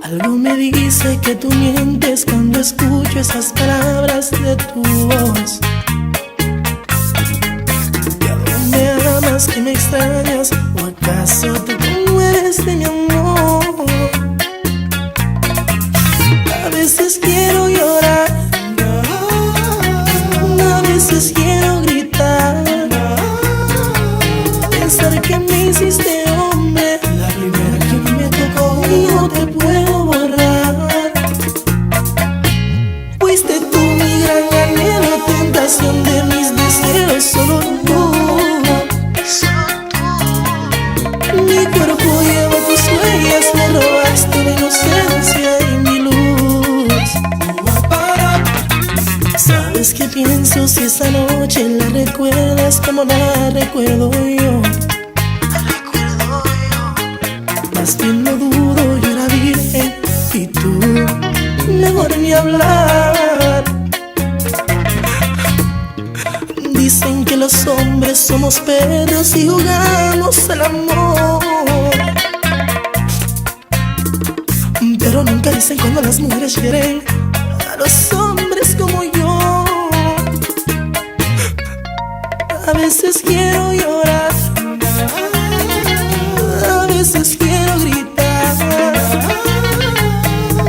Algo me dice que tú mientes cuando escucho esas palabras de tu voz. ¿Que aún me amas, que me extrañas, o acaso tú no eres de mi amor? A veces quiero llorar, a veces quiero gritar, pensar que me hiciste hombre la primera que me tocó y no te puedo borrar. Fuiste tú mi gran anhelo, tentación de mis deseos, solo tú. Mi cuerpo lleva tus huellas, me robaste la inocencia y mi luz. ¿Sabes qué pienso si esa noche la recuerdas como la recuerdo yo? Más bien no dudo, yo era virgen y tú mejor ni hablar. Dicen que los hombres somos perros y jugamos al amor, pero nunca dicen cuando las mujeres quieren a los hombres como yo. A veces quiero llorar, a veces quiero gritar,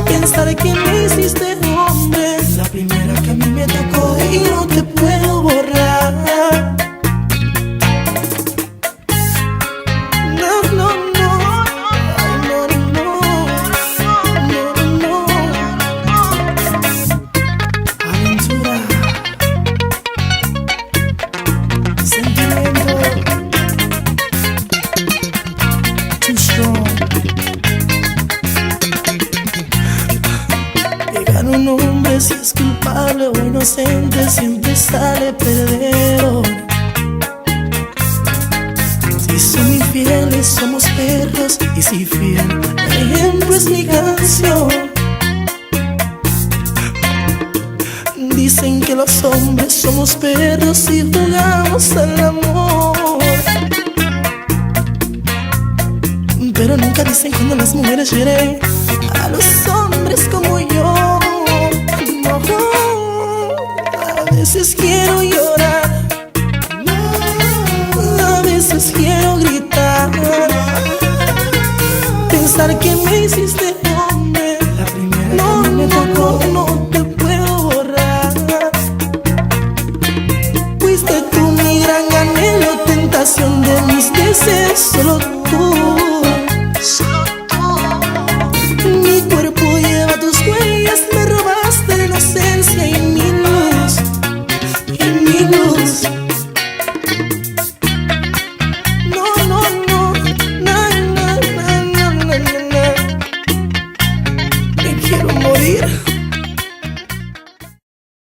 pensar que me hiciste hombre la primera que a mí me tocó y no te puedo borrar. No, no, no, no, no, no, no. Aventura, sentimiento, too strong. Llegar un hombre si es culpable o inocente siempre sale perdedor. Si son infieles somos perros y si fiel, el ejemplo es mi canción. Dicen que los hombres somos perros y jugamos al amor, pero nunca dicen cuando las mujeres hieren a los hombres como yo. No, a veces quiero llorar, a veces quiero gritar, pensar que me hiciste hombre la primera no, que me tocó, no te puedo borrar. Fuiste tú mi gran anhelo, tentación de mis deseos, solo tú.